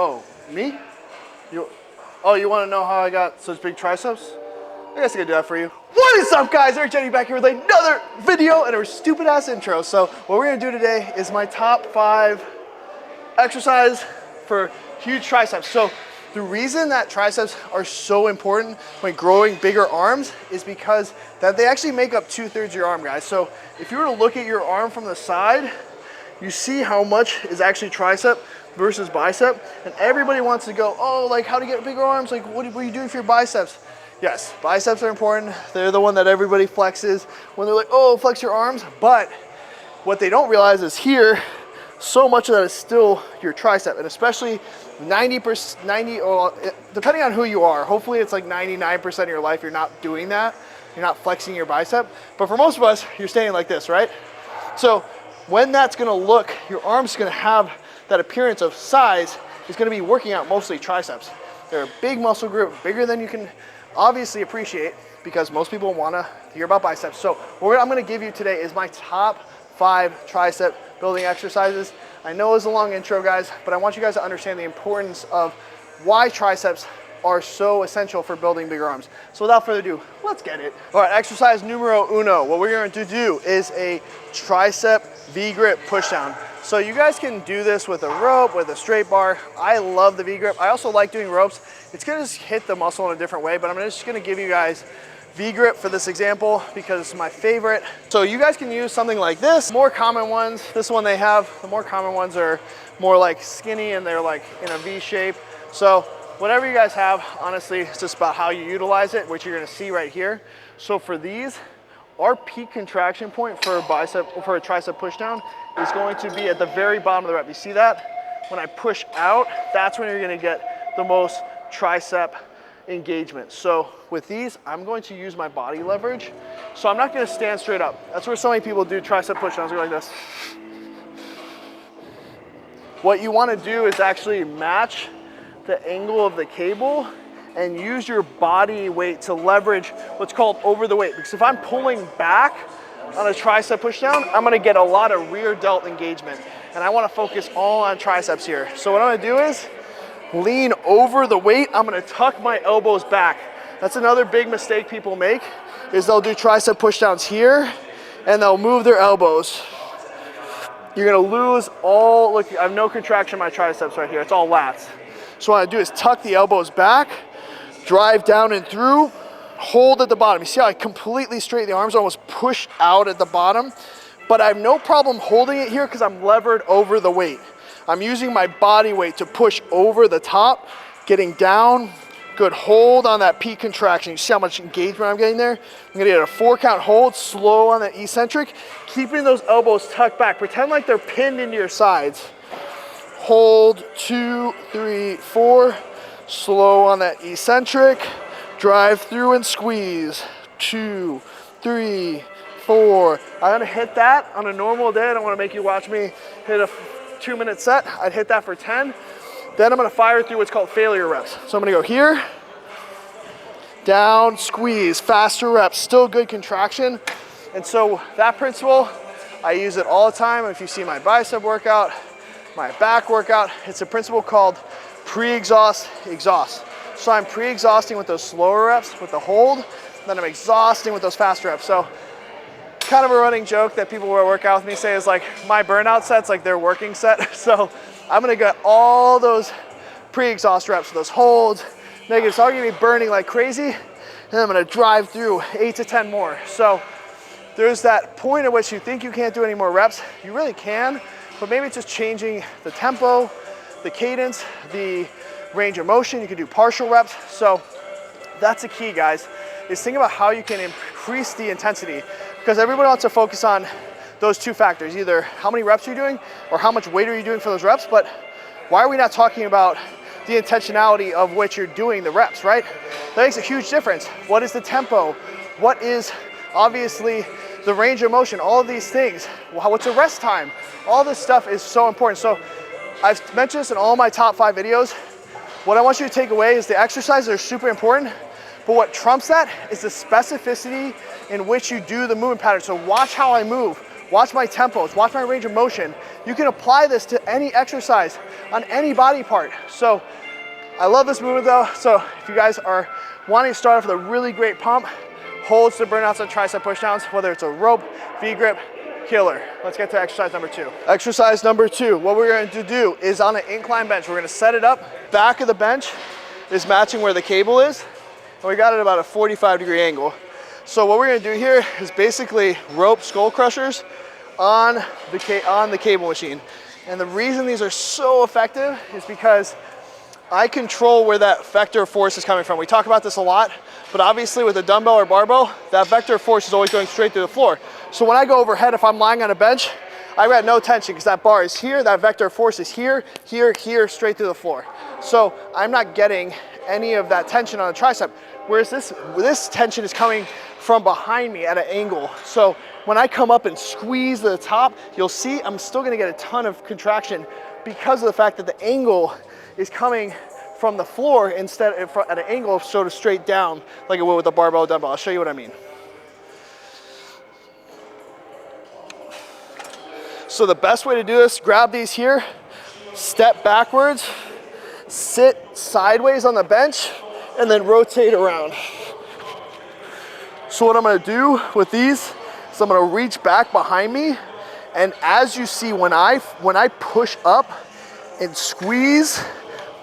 Oh, me? Oh, you want to know how I got such big triceps? I guess I can do that for you. What is up, guys? Eric Jenny back here with another video and a stupid ass intro. So what we're gonna do today is my top 5 exercise for huge triceps. So the reason that triceps are so important when growing bigger arms is because that they actually make up 2/3 of your arm, guys. So if you were to look at your arm from the side, you see how much is actually tricep versus bicep, and everybody wants to go, oh, like how to get bigger arms, like what are you doing for your biceps? Yes, biceps are important. They're the one that everybody flexes when they're like, oh, flex your arms. But what they don't realize is here, so much of that is still your tricep, and especially 90%, or depending on who you are, hopefully it's like 99% of your life you're not doing that. You're not flexing your bicep. But for most of us, you're staying like this, right? So when that's gonna look, your arm's gonna have that appearance of size, is gonna be working out mostly triceps. They're a big muscle group, bigger than you can obviously appreciate, because most people wanna hear about biceps. So what I'm gonna give you today is my top 5 tricep building exercises. I know it's a long intro, guys, but I want you guys to understand the importance of why triceps are so essential for building bigger arms. So without further ado, let's get it. All right, exercise numero uno. What we're going to do is a tricep VGrip pushdown. So you guys can do this with a rope, with a straight bar. I love the VGrip. I also like doing ropes. It's going to just hit the muscle in a different way, but I'm just going to give you guys VGrip for this example because it's my favorite. So you guys can use something like this. More common ones, this one they have, the more common ones are more like skinny and they're like in a V shape. So whatever you guys have, honestly, it's just about how you utilize it, which you're gonna see right here. So for these, our peak contraction point for a tricep pushdown is going to be at the very bottom of the rep. You see that? When I push out, that's when you're gonna get the most tricep engagement. So with these, I'm going to use my body leverage. So I'm not gonna stand straight up. That's where so many people do tricep pushdowns, go like this. What you wanna do is actually match the angle of the cable and use your body weight to leverage what's called over the weight. Because if I'm pulling back on a tricep pushdown, I'm gonna get a lot of rear delt engagement. And I wanna focus all on triceps here. So what I'm gonna do is lean over the weight. I'm gonna tuck my elbows back. That's another big mistake people make, is they'll do tricep pushdowns here and they'll move their elbows. You're gonna lose all, look, I have no contraction in my triceps right here. It's all lats. So what I do is tuck the elbows back, drive down and through, hold at the bottom. You see how I completely straighten the arms, almost push out at the bottom, but I have no problem holding it here because I'm levered over the weight. I'm using my body weight to push over the top, getting down, good hold on that peak contraction. You see how much engagement I'm getting there? I'm gonna get a 4-count hold, slow on that eccentric, keeping those elbows tucked back. Pretend like they're pinned into your sides. Hold, 2, 3, 4, slow on that eccentric, drive through and squeeze, 2, 3, 4. I'm gonna hit that on a normal day. I don't wanna make you watch me hit a 2-minute set. I'd hit that for 10. Then I'm gonna fire through what's called failure reps. So I'm gonna go here, down, squeeze, faster reps, still good contraction. And so that principle, I use it all the time. If you see my bicep workout, my back workout, it's a principle called pre-exhaust, exhaust. So I'm pre-exhausting with those slower reps with the hold, then I'm exhausting with those faster reps. So kind of a running joke that people who work out with me say is like, my burnout set's like their working set. So I'm gonna get all those pre-exhaust reps, those holds, negatives. So I'm gonna be burning like crazy, and I'm gonna drive through 8 to 10 more. So there's that point at which you think you can't do any more reps. You really can, but maybe it's just changing the tempo, the cadence, the range of motion. You can do partial reps. So that's the key, guys, is think about how you can increase the intensity, because everybody wants to focus on those 2 factors, either how many reps you're doing or how much weight are you doing for those reps. But why are we not talking about the intentionality of which you're doing the reps, right? That makes a huge difference. What is the tempo? What is obviously the range of motion? All of these things. What's the rest time? All this stuff is so important. So I've mentioned this in all my top 5 videos. What I want you to take away is the exercises are super important, but what trumps that is the specificity in which you do the movement pattern. So watch how I move. watch my tempos, watch my range of motion. You can apply this to any exercise on any body part. So I love this movement though. So if you guys are wanting to start off with a really great pump, holds to burnouts and tricep pushdowns, whether it's a rope, V-grip, killer. Let's get to exercise number 2. Exercise number 2, what we're going to do is on an incline bench, we're going to set it up. Back of the bench is matching where the cable is, and we got it about a 45-degree angle. So what we're going to do here is basically rope skull crushers on the cable machine. And the reason these are so effective is because I control where that vector of force is coming from. We talk about this a lot, but obviously with a dumbbell or barbell, that vector of force is always going straight through the floor. So when I go overhead, if I'm lying on a bench, I got no tension because that bar is here, that vector of force is here, here, here, straight through the floor. So I'm not getting any of that tension on the tricep, whereas this tension is coming from behind me at an angle. So when I come up and squeeze the top, you'll see I'm still gonna get a ton of contraction because of the fact that the angle is coming from the floor instead of at an angle sort of straight down like it would with a barbell dumbbell. I'll show you what I mean. So the best way to do this, grab these here, step backwards, sit sideways on the bench, and then rotate around. So what I'm gonna do with these is I'm gonna reach back behind me, and as you see, when I push up and squeeze,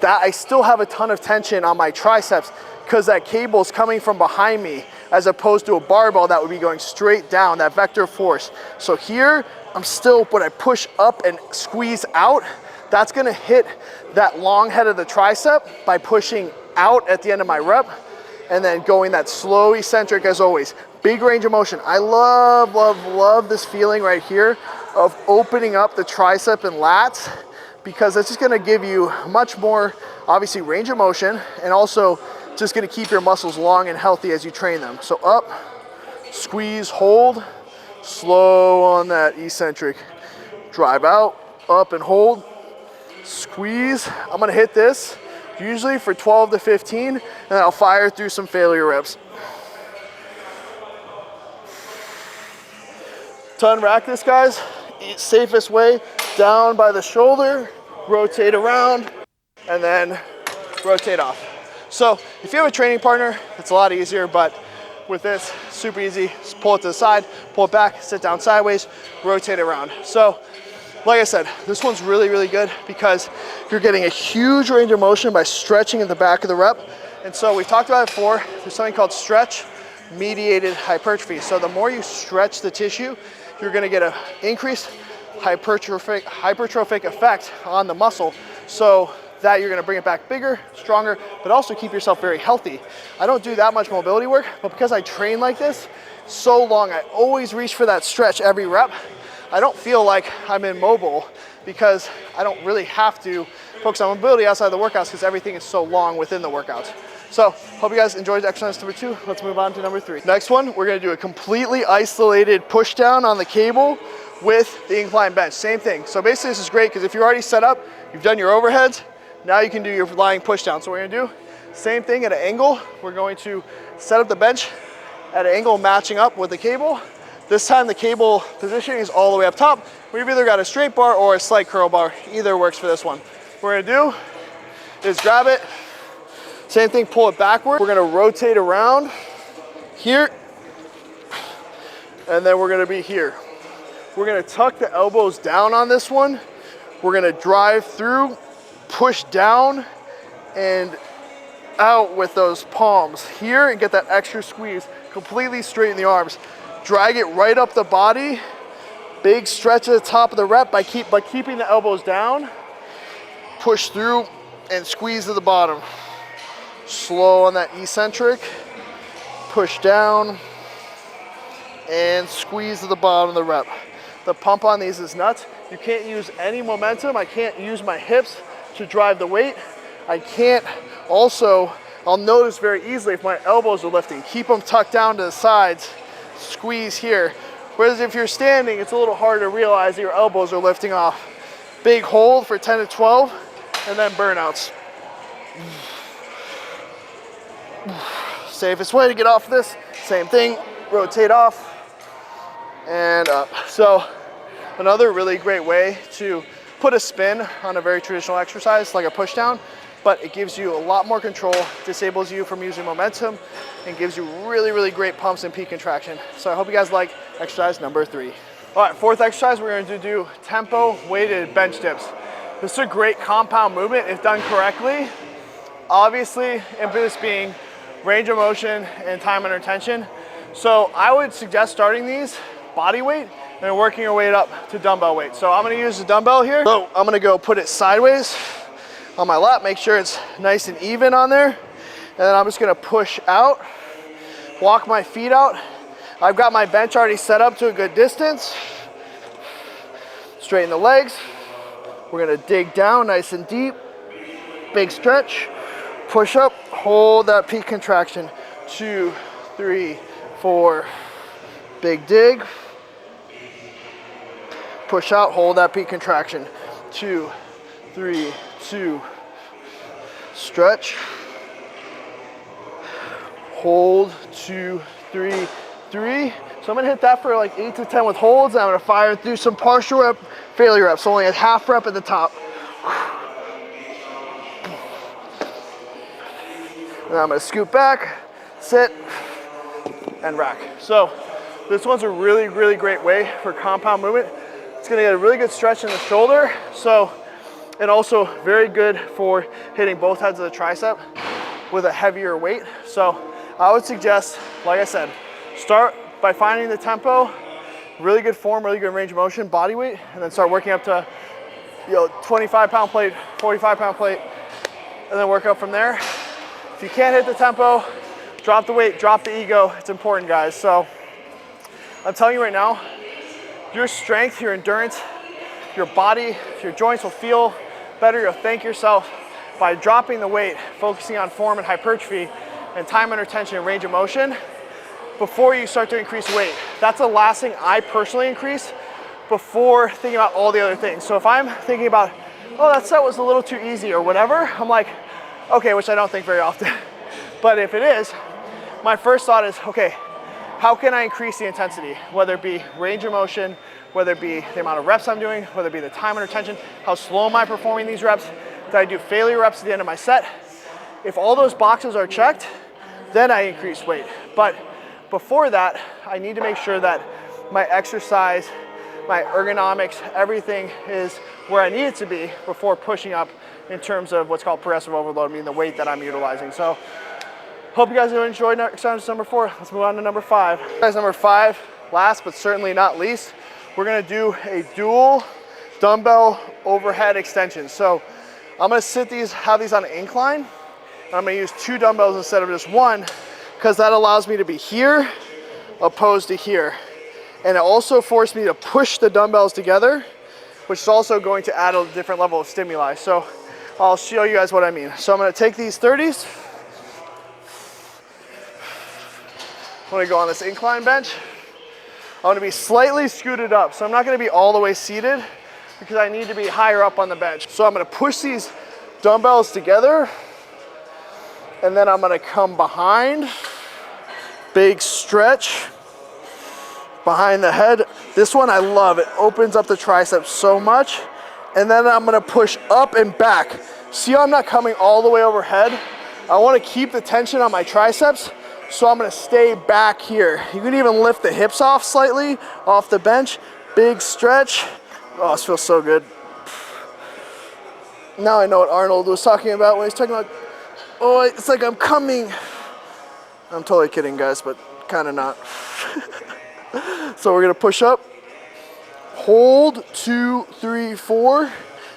that I still have a ton of tension on my triceps because that cable is coming from behind me as opposed to a barbell that would be going straight down, that vector of force. So here, I'm still, when I push up and squeeze out, that's gonna hit that long head of the tricep by pushing out at the end of my rep and then going that slow eccentric as always. Big range of motion. I love, love, love this feeling right here of opening up the tricep and lats, because it's just gonna give you much more, obviously, range of motion, and also just gonna keep your muscles long and healthy as you train them. So up, squeeze, hold, slow on that eccentric. Drive out, up and hold, squeeze. I'm gonna hit this usually for 12 to 15, and then I'll fire through some failure reps. To unrack this, guys, safest way, down by the shoulder, rotate around, and then rotate off. So if you have a training partner, it's a lot easier, but with this, super easy. Just pull it to the side, pull it back, sit down sideways, rotate around. So like I said, this one's really, really good because you're getting a huge range of motion by stretching at the back of the rep. And so we've talked about it before, there's something called stretch mediated hypertrophy. So the more you stretch the tissue, you're gonna get an increased hypertrophic effect on the muscle, so that you're gonna bring it back bigger, stronger, but also keep yourself very healthy. I don't do that much mobility work, but because I train like this so long, I always reach for that stretch every rep. I don't feel like I'm immobile because I don't really have to focus on mobility outside the workouts because everything is so long within the workouts. So hope you guys enjoyed exercise number 2. Let's move on to number 3. Next one, we're gonna do a completely isolated push down on the cable with the incline bench. Same thing. So basically this is great because if you're already set up, you've done your overheads, now you can do your lying push down. So what we're gonna do, same thing at an angle. We're going to set up the bench at an angle matching up with the cable. This time the cable positioning is all the way up top. We've either got a straight bar or a slight curl bar. Either works for this one. What we're gonna do is grab it, same thing, pull it backward. We're gonna rotate around here, and then we're gonna be here. We're gonna tuck the elbows down on this one. We're gonna drive through, push down and out with those palms here and get that extra squeeze. Completely straighten the arms. Drag it right up the body. Big stretch at the top of the rep by keeping the elbows down. Push through and squeeze to the bottom. Slow on that eccentric. Push down and squeeze to the bottom of the rep. The pump on these is nuts. You can't use any momentum. I can't use my hips to drive the weight. I can't also, I'll notice very easily if my elbows are lifting. Keep them tucked down to the sides. Squeeze here. Whereas if you're standing, it's a little hard to realize that your elbows are lifting off. Big hold for 10 to 12, and then burnouts. Safest way to get off of this, same thing, rotate off. and up. So another really great way to put a spin on a very traditional exercise like a push down, but it gives you a lot more control, disables you from using momentum, and gives you really, really great pumps and peak contraction. So I hope you guys like exercise number 3. All right, 4th exercise, we're going to do tempo weighted bench dips. This is a great compound movement if done correctly. Obviously, impetus being range of motion and time under tension. So I would suggest starting these body weight and then working your way up to dumbbell weight. So I'm going to use the dumbbell here. So I'm going to go put it sideways on my lap, make sure it's nice and even on there. And then I'm just going to push out, walk my feet out. I've got my bench already set up to a good distance. Straighten the legs. We're gonna dig down nice and deep. Big stretch. Push up, hold that peak contraction. 2, 3, 4. Big dig. Push out, hold that peak contraction. 2, 3, 2. Stretch. Hold, 2, 3, 3. So I'm gonna hit that for like 8 to 10 with holds. And I'm gonna fire through some partial rep, failure reps. So only a half rep at the top. And I'm gonna scoot back, sit, and rack. So this one's a really, really great way for compound movement. It's gonna get a really good stretch in the shoulder. So, and also very good for hitting both heads of the tricep with a heavier weight. So I would suggest, like I said, start by finding the tempo, really good form, really good range of motion, body weight, and then start working up to 25-pound plate, 45-pound plate, and then work up from there. If you can't hit the tempo, drop the weight, drop the ego. It's important, guys. So I'm telling you right now, your strength, your endurance, your body, your joints will feel better. You'll thank yourself by dropping the weight, focusing on form and hypertrophy and time under tension and range of motion before you start to increase weight. That's the last thing I personally increase before thinking about all the other things. So if I'm thinking about, oh, that set was a little too easy or whatever, I'm like, okay, which I don't think very often. But if it is, my first thought is, okay, how can I increase the intensity? Whether it be range of motion, whether it be the amount of reps I'm doing, whether it be the time under tension, how slow am I performing these reps? Did I do failure reps at the end of my set? If all those boxes are checked, then I increase weight. But before that, I need to make sure that my exercise, my ergonomics, everything is where I need it to be before pushing up in terms of what's called progressive overload, meaning the weight that I'm utilizing. So hope you guys enjoyed exercise number 4. Let's move on to number 5. Exercise number 5, last but certainly not least, we're gonna do a dual dumbbell overhead extension. So I'm gonna have these on an incline, and I'm gonna use 2 dumbbells instead of just 1, because that allows me to be here opposed to here. And it also forced me to push the dumbbells together, which is also going to add a different level of stimuli. So I'll show you guys what I mean. So I'm gonna take these 30s. I'm gonna go on this incline bench. I'm gonna be slightly scooted up. So I'm not gonna be all the way seated because I need to be higher up on the bench. So I'm gonna push these dumbbells together, and then I'm gonna come behind, big stretch behind the head. This one I love, it opens up the triceps so much. And then I'm gonna push up and back. See how I'm not coming all the way overhead? I wanna keep the tension on my triceps, so I'm gonna stay back here. You can even lift the hips off slightly, off the bench. Big stretch. Oh, this feels so good. Now I know what Arnold was talking about when he's talking about, oh, it's like I'm coming. I'm totally kidding, guys, but kind of not. So we're gonna push up, hold, 2, 3, 4.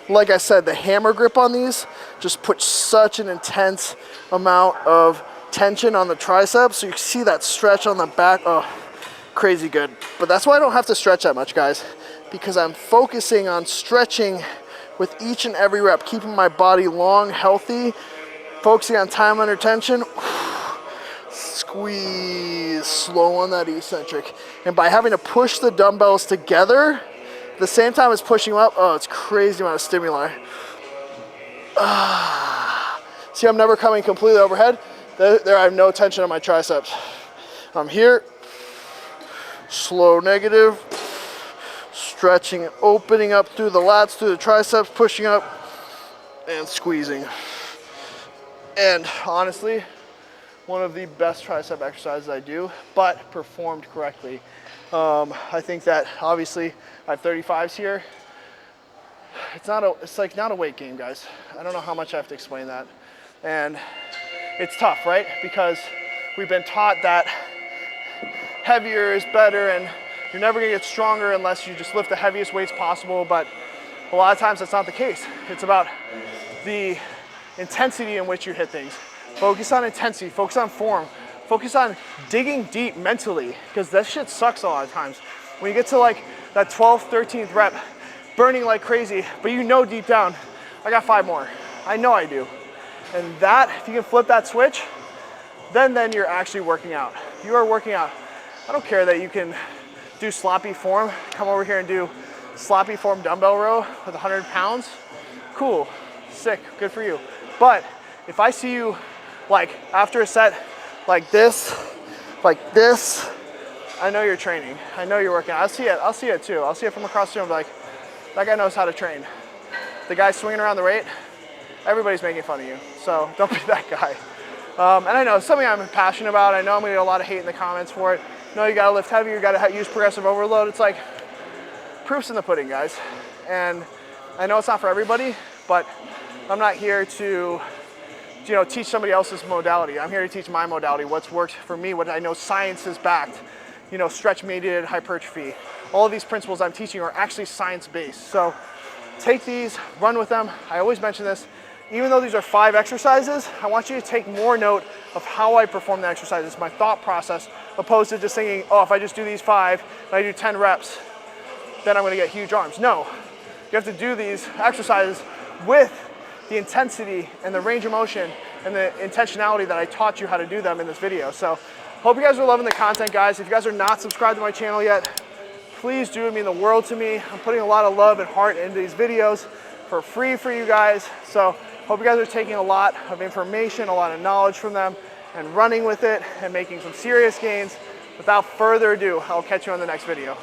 Like I said, the hammer grip on these just puts such an intense amount of tension on the triceps. So you can see that stretch on the back. Oh, crazy good. But that's why I don't have to stretch that much, guys, because I'm focusing on stretching with each and every rep, keeping my body long, healthy, focusing on time under tension. Squeeze, slow on that eccentric. And by having to push the dumbbells together, at the same time as pushing them up, oh, it's crazy amount of stimuli. See, I'm never coming completely overhead. There I have no tension on my triceps. I'm here, slow negative, stretching, opening up through the lats, through the triceps, pushing up, and squeezing. And honestly, one of the best tricep exercises I do, but performed correctly. I think that obviously I have 35s here. It's like not a weight game, guys. I don't know how much I have to explain that. And it's tough, right? Because we've been taught that heavier is better and you're never gonna get stronger unless you just lift the heaviest weights possible, but a lot of times that's not the case. It's about the intensity in which you hit things. Focus on intensity, focus on form, focus on digging deep mentally, because that shit sucks a lot of times. When you get to like that 12th, 13th rep, burning like crazy, but you know deep down, I got 5 more. I know I do. And that, if you can flip that switch, then you're actually working out. You are working out. I don't care that you can do sloppy form, come over here and do sloppy form dumbbell row with 100 pounds. Cool, sick, good for you. But if I see you like after a set like this, I know you're training. I know you're working out. I'll see it too. I'll see it from across the room, like, that guy knows how to train. The guy swinging around the weight, everybody's making fun of you. So don't be that guy. And I know it's something I'm passionate about. I know I'm gonna get a lot of hate in the comments for it. No, you gotta lift heavy, you gotta use progressive overload. It's like, proof's in the pudding, guys. And I know it's not for everybody, but I'm not here to, teach somebody else's modality. I'm here to teach my modality, what's worked for me, what I know science has backed. Stretch-mediated hypertrophy. All of these principles I'm teaching are actually science-based. So take these, run with them. I always mention this. Even though these are 5 exercises, I want you to take more note of how I perform the exercises, my thought process, opposed to just thinking, oh, if I just do these 5, and I do 10 reps, then I'm gonna get huge arms. No, you have to do these exercises with the intensity and the range of motion and the intentionality that I taught you how to do them in this video. So hope you guys are loving the content, guys. If you guys are not subscribed to my channel yet, please do. It means the world to me. I'm putting a lot of love and heart into these videos for free for you guys. So hope you guys are taking a lot of information, a lot of knowledge from them and running with it and making some serious gains. Without further ado, I'll catch you on the next video.